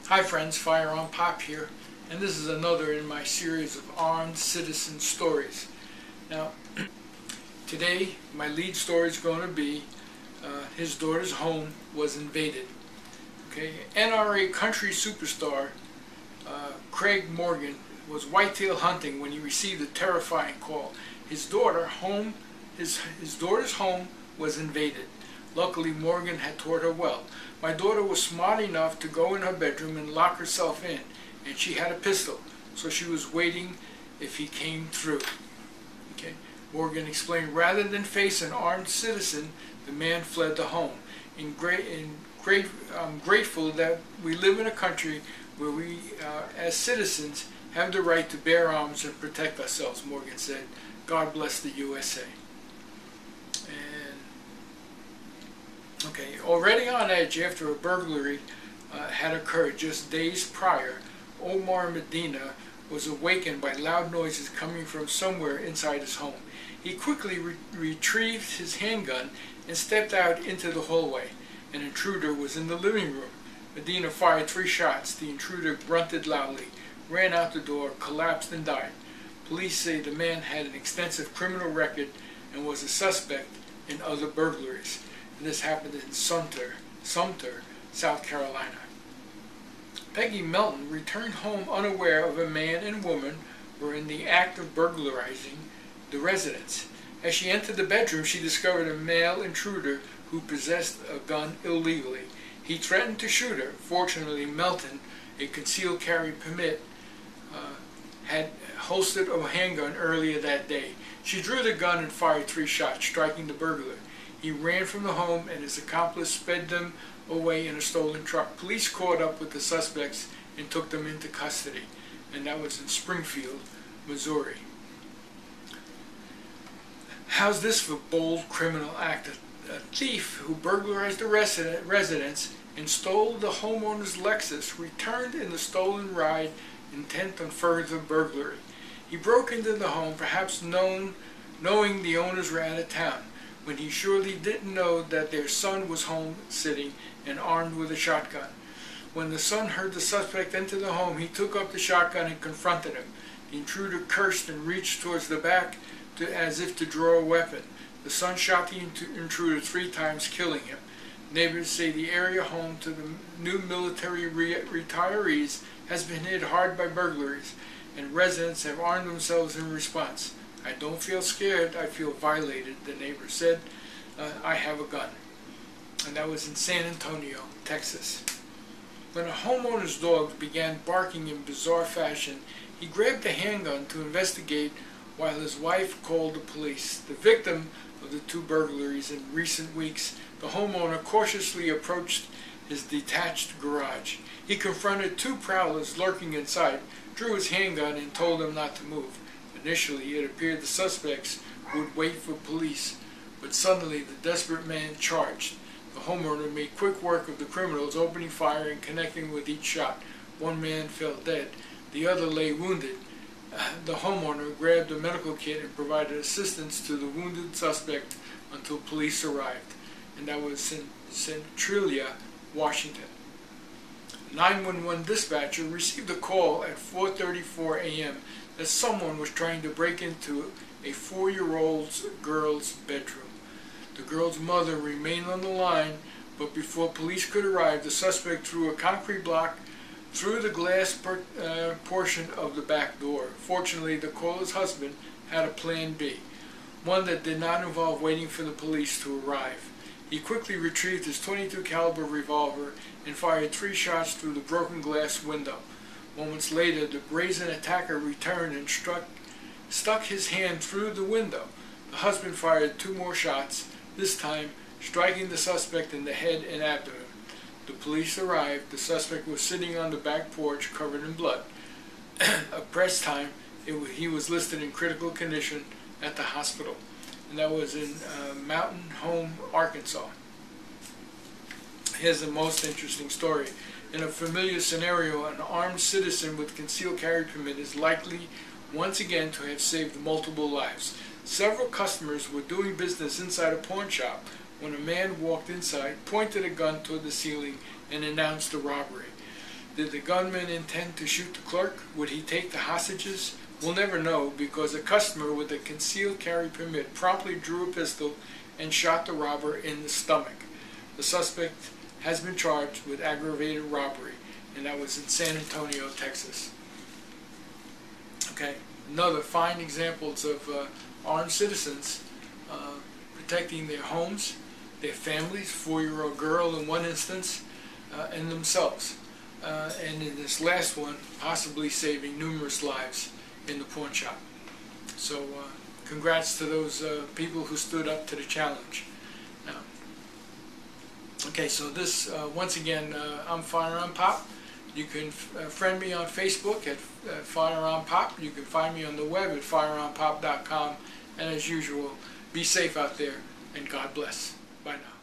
Hi friends, FirearmPop here, and this is another in my series of armed citizen stories. Now, today my lead story is going to be his daughter's home was invaded. Okay, NRA country superstar Craig Morgan was whitetail hunting when he received a terrifying call. His daughter's home was invaded. Luckily, Morgan had taught her well. My daughter was smart enough to go in her bedroom and lock herself in, and she had a pistol, so she was waiting if he came through. Okay. Morgan explained, rather than face an armed citizen, the man fled the home. I'm grateful that we live in a country where we, as citizens, have the right to bear arms and protect ourselves, Morgan said. God bless the USA. Okay, already on edge after a burglary had occurred just days prior, Omar Medina was awakened by loud noises coming from somewhere inside his home. He quickly retrieved his handgun and stepped out into the hallway. An intruder was in the living room. Medina fired 3 shots. The intruder grunted loudly, ran out the door, collapsed and died. Police say the man had an extensive criminal record and was a suspect in other burglaries. And this happened in Sumter, South Carolina. Peggy Melton returned home unaware of a man and woman were in the act of burglarizing the residence. As she entered the bedroom, she discovered a male intruder who possessed a gun illegally. He threatened to shoot her. Fortunately, Melton, a concealed carry permit, had holstered a handgun earlier that day. She drew the gun and fired 3 shots, striking the burglar. He ran from the home and his accomplice sped them away in a stolen truck. Police caught up with the suspects and took them into custody, and that was in Springfield, Missouri. How's this for bold criminal act? A thief who burglarized the residence and stole the homeowner's Lexus returned in the stolen ride intent on further burglary. He broke into the home, perhaps knowing the owners were out of town, when he surely didn't know that their son was home sitting and armed with a shotgun. When the son heard the suspect enter the home, he took up the shotgun and confronted him. The intruder cursed and reached towards the back as if to draw a weapon. The son shot the intruder 3 times, killing him. Neighbors say the area home to the new military retirees has been hit hard by burglaries, and residents have armed themselves in response. I don't feel scared, I feel violated, the neighbor said. I have a gun. And that was in San Antonio, Texas. When a homeowner's dog began barking in bizarre fashion, he grabbed a handgun to investigate while his wife called the police. The victim of the 2 burglaries in recent weeks, the homeowner cautiously approached his detached garage. He confronted 2 prowlers lurking inside, drew his handgun and told them not to move. Initially, it appeared the suspects would wait for police, but suddenly the desperate man charged. The homeowner made quick work of the criminals, opening fire and connecting with each shot. 1 man fell dead. The other lay wounded. The homeowner grabbed a medical kit and provided assistance to the wounded suspect until police arrived. And that was in Centralia, Washington. 911 dispatcher received a call at 4:34 a.m. that someone was trying to break into a 4-year-old girl's bedroom. The girl's mother remained on the line, but before police could arrive, the suspect threw a concrete block through the glass portion of the back door. Fortunately, the caller's husband had a plan B, one that did not involve waiting for the police to arrive. He quickly retrieved his .22 caliber revolver and fired 3 shots through the broken glass window. Moments later, the brazen attacker returned and stuck his hand through the window. The husband fired 2 more shots, this time striking the suspect in the head and abdomen. The police arrived. The suspect was sitting on the back porch covered in blood. At press time, he was listed in critical condition at the hospital. And that was in Mountain Home, Arkansas. Here's the most interesting story. In a familiar scenario, an armed citizen with concealed carry permit is likely once again to have saved multiple lives. Several customers were doing business inside a pawn shop when a man walked inside, pointed a gun toward the ceiling, and announced a robbery. Did the gunman intend to shoot the clerk? Would he take the hostages? We'll never know, because a customer with a concealed carry permit promptly drew a pistol and shot the robber in the stomach. The suspect has been charged with aggravated robbery, and that was in San Antonio, Texas. Okay, another fine examples of armed citizens protecting their homes, their families, 4-year-old girl in one instance, and themselves. And in this last one, possibly saving numerous lives in the pawn shop. So congrats to those people who stood up to the challenge. Now, okay, so this, once again, I'm FirearmPop. You can friend me on Facebook at FirearmPop. You can find me on the web at firearmpop.com. And as usual, be safe out there, and God bless. Bye now.